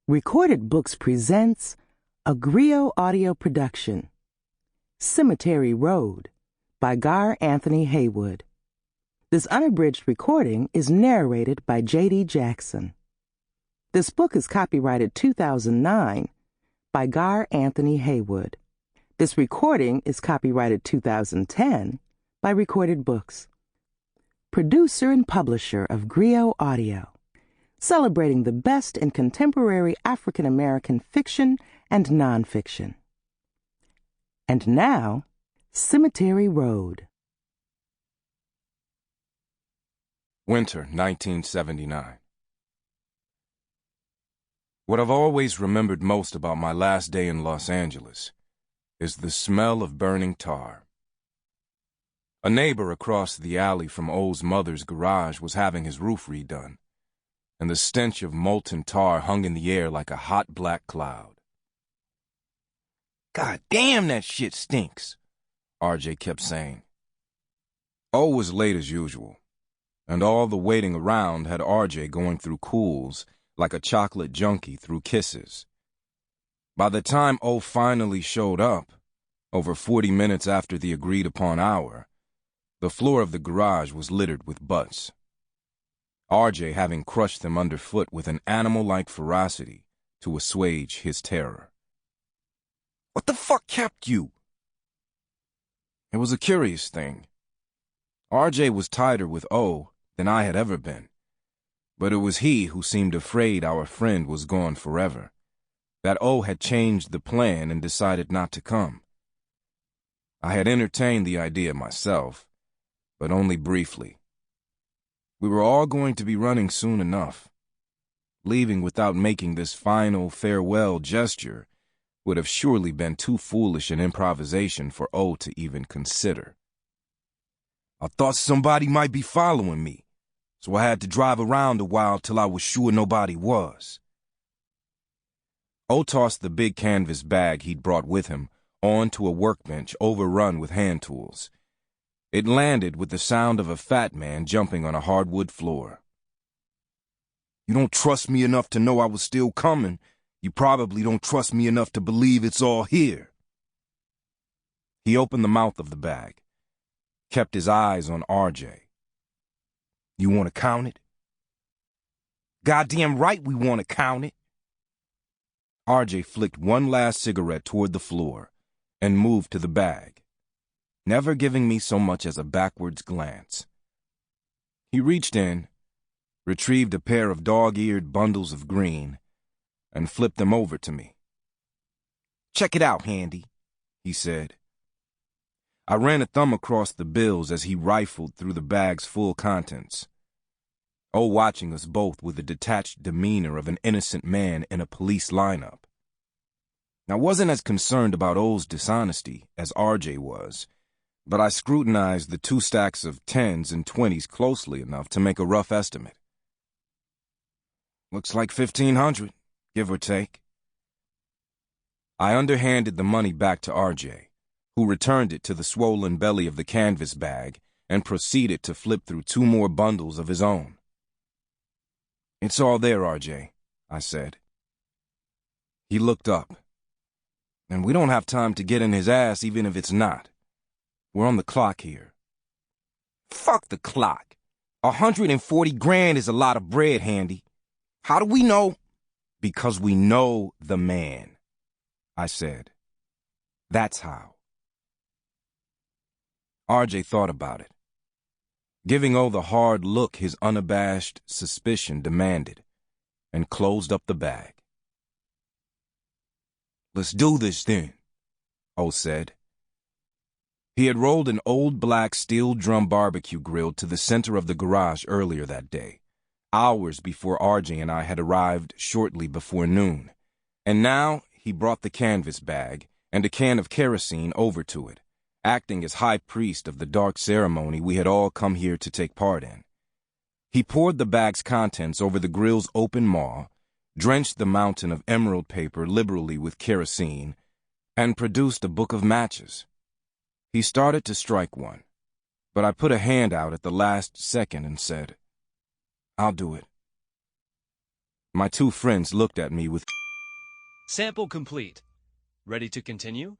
Recorded Books presents a Griot audio production, Cemetery Road by Gar Anthony Haywood. This unabridged recording is narrated by J.D. Jackson. This book is copyrighted 2009 by Gar Anthony Haywood. This recording is copyrighted 2010 by Recorded Books. Producer and publisher of Griot Audio, celebrating the best in contemporary African American fiction and nonfiction. And now, Cemetery Road. Winter 1979. What I've always remembered most about my last day in Los Angeles is the smell of burning tar. A neighbor across the alley from O's mother's garage was having his roof redone, and the stench of molten tar hung in the air like a hot black cloud. "God damn, that shit stinks," RJ kept saying. O was late as usual, and all the waiting around had RJ going through cools like a chocolate junkie through kisses. By the time O finally showed up, over 40 minutes after the agreed-upon hour, the floor of the garage was littered with butts, RJ having crushed them underfoot with an animal-like ferocity to assuage his terror. "What the fuck kept you?" It was a curious thing. RJ was tighter with O than I had ever been, but it was he who seemed afraid our friend was gone forever, that O had changed the plan and decided not to come. I had entertained the idea myself, but only briefly. We were all going to be running soon enough. Leaving without making this final farewell gesture would have surely been too foolish an improvisation for O to even consider. I thought somebody might be following me, so I had to drive around a while till I was sure nobody was. O tossed the big canvas bag he'd brought with him onto a workbench overrun with hand tools. It landed with the sound of a fat man jumping on a hardwood floor. "You don't trust me enough to know I was still coming. You probably don't trust me enough to believe it's all here." He opened the mouth of the bag, kept his eyes on RJ. "You want to count it?" "Goddamn right we want to count it." RJ flicked one last cigarette toward the floor and moved to the bag, never giving me so much as a backwards glance. He reached in, retrieved a pair of dog-eared bundles of green, and flipped them over to me. "Check it out, Handy," he said. I ran a thumb across the bills as he rifled through the bag's full contents, O watching us both with the detached demeanor of an innocent man in a police lineup. I wasn't as concerned about O's dishonesty as RJ was, but I scrutinized the 2 stacks of 10s and 20s closely enough to make a rough estimate. "Looks like 1,500, give or take." I underhanded the money back to RJ, who returned it to the swollen belly of the canvas bag and proceeded to flip through 2 more bundles of his own. "It's all there, RJ," I said. He looked up. "And we don't have time to get in his ass even if it's not. We're on the clock here." "Fuck the clock. 140 grand is a lot of bread, Handy. How do we know?" "Because we know the man," I said. "That's how." RJ thought about it, giving O the hard look his unabashed suspicion demanded, and closed up the bag. "Let's do this then," O said. He had rolled an old black steel drum barbecue grill to the center of the garage earlier that day, hours before RJ and I had arrived shortly before noon, and now he brought the canvas bag and a can of kerosene over to it, acting as high priest of the dark ceremony we had all come here to take part in. He poured the bag's contents over the grill's open maw, drenched the mountain of emerald paper liberally with kerosene, and produced a book of matches. He started to strike one, but I put a hand out at the last second and said, "I'll do it." My two friends looked at me with... Sample complete. Ready to continue?